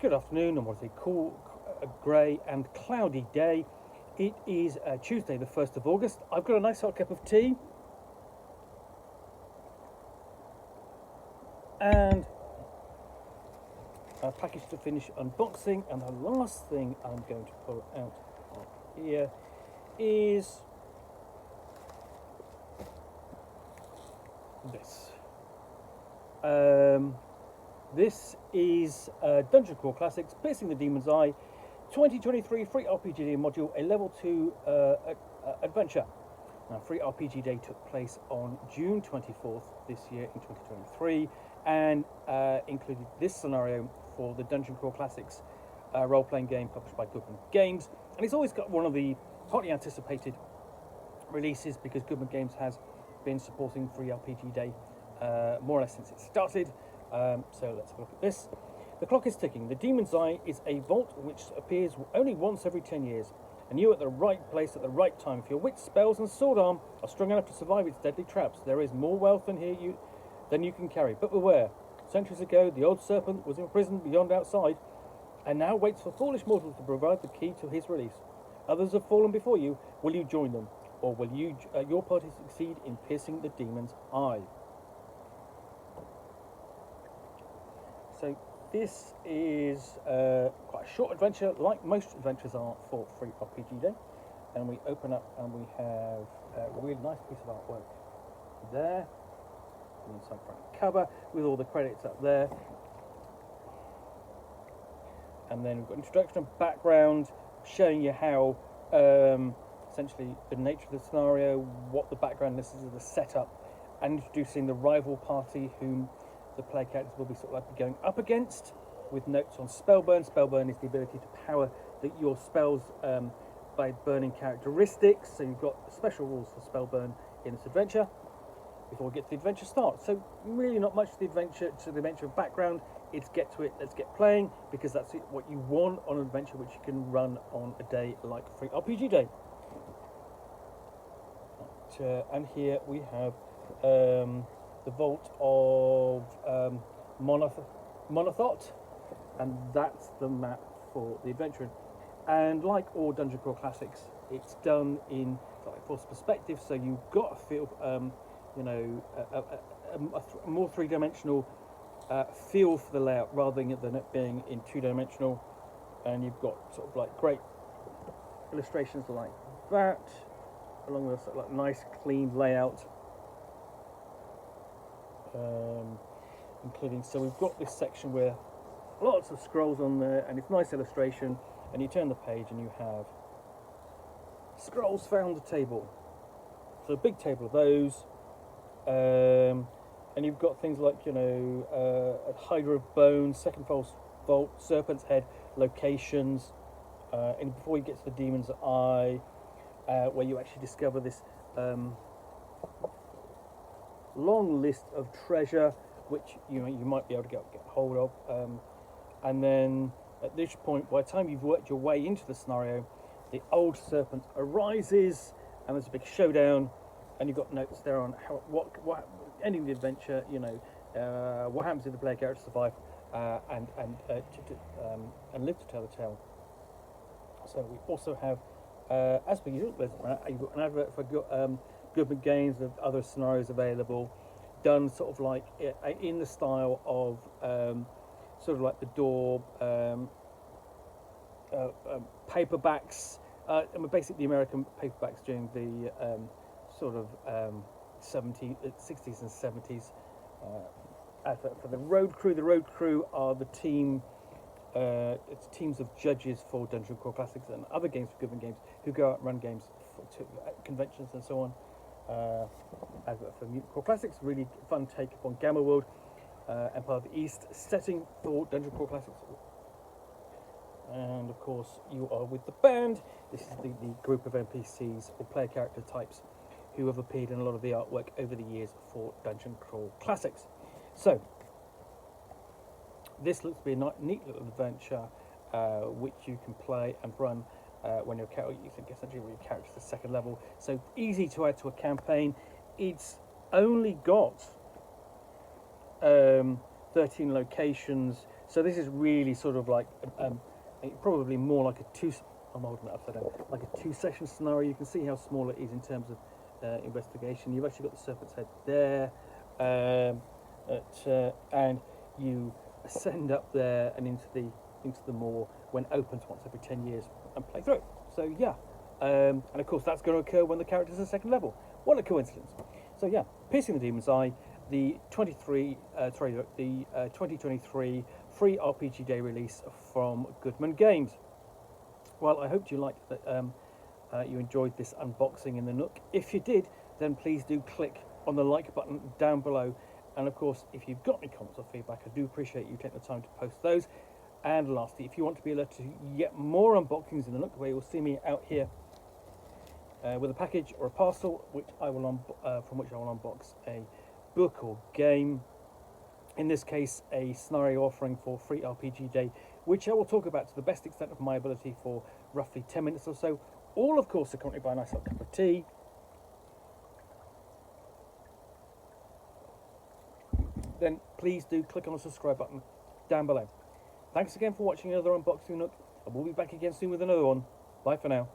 Good afternoon, and what is a cool, grey, and cloudy day. It is Tuesday, the 1st of August. I've got a nice hot cup of tea and a package to finish unboxing. And the last thing I'm going to pull out of here is this. This is Dungeon Crawl Classics, Piercing the Demon's Eye, 2023 free RPG Day module, a level 2 adventure. Now, free RPG Day took place on June 24th this year in 2023 and included this scenario for the Dungeon Crawl Classics role-playing game published by Goodman Games. And it's always got one of the hotly anticipated releases because Goodman Games has been supporting free RPG Day more or less since it started. So let's have a look at this. The clock is ticking. The Demon's Eye is a vault which appears only once every 10 years, and you at the right place at the right time. If your wits, spells, and sword arm are strong enough to survive its deadly traps, there is more wealth than you can carry. But beware, centuries ago, the old serpent was imprisoned beyond outside, and now waits for foolish mortals to provide the key to his release. Others have fallen before you. Will you join them, or will your party succeed in piercing the Demon's Eye? So this is quite a short adventure, like most adventures are for free RPG Day. And we open up and we have a really nice piece of artwork there, and some front cover with all the credits up there. And then we've got introduction and background, showing you how essentially the nature of the scenario, what the background is of the setup, and introducing the rival party whom the player characters will be sort of like going up against, with notes on spellburn. Spellburn is the ability to power your spells by burning characteristics. So you've got special rules for spellburn in this adventure before we get to the adventure start. So really not much to the adventure of background. It's get to it, let's get playing, because that's what you want on an adventure which you can run on a day like Free RPG Day. And here we have the vault of Monothot, and that's the map for the adventure. And like all Dungeon Crawl Classics, it's done in like force perspective, so you've got a feel, a more three-dimensional feel for the layout rather than it being in two-dimensional. And you've got sort of like great illustrations like that, along with a sort of like nice clean layout. Including, so we've got this section where lots of scrolls on there, and it's nice illustration, and you turn the page and you have scrolls found the table. So a big table of those, and you've got things like a Hydra of Bones, second vault, Serpent's Head, locations, and before you get to the Demon's Eye, where you actually discover this long list of treasure which you might be able to get hold of, and then at this point, by the time you've worked your way into the scenario, the old serpent arises and there's a big showdown, and you've got notes there on what ending the adventure, what happens if the player character survive and live to tell the tale. So we also have, as per usual, you've got an advert for Goodman Games of other scenarios available, done sort of like in the style of sort of like the door paperbacks, and basically the American paperbacks during the sort of 60s and 70s. Advert for the Road Crew. The Road Crew are the team. It's teams of judges for Dungeon Crawl Classics and other games for Goodman Games who go out and run games to conventions and so on. Advert for Mutant Crawl Classics, really fun take upon Gamma World, Empire of the East setting for Dungeon Crawl Classics. And of course, you are with the band. This is the group of NPCs or player character types who have appeared in a lot of the artwork over the years for Dungeon Crawl Classics. So, this looks to be a neat little adventure which you can play and run when your character, you can essentially when your character's the second level. So easy to add to a campaign. It's only got 13 locations, So this is really sort of like probably more like a two. I'm holding it upside down, like a two-session scenario. You can see how small it is in terms of investigation. You've actually got the serpent's head there, and you ascend up there and into the moor when it opens once every 10 years and play through. So yeah, and of course that's going to occur when the character's at second level. What a coincidence! So yeah, Piercing the Demon's Eye, the 2023 free RPG Day release from Goodman Games. Well, I hope you liked that. You enjoyed this unboxing in the Nook. If you did, then please do click on the like button down below. And of course, if you've got any comments or feedback, I do appreciate you taking the time to post those. And lastly, if you want to be alerted to yet more unboxings in the Nook, where you'll see me out here with a package or a parcel, from which I will unbox a book or game. In this case, a scenario offering for free RPG Day, which I will talk about to the best extent of my ability for roughly 10 minutes or so. All, of course, accompanied by a nice little cup of tea. Then please do click on the subscribe button down below. Thanks again for watching another unboxing Nook. I will be back again soon with another one. Bye for now.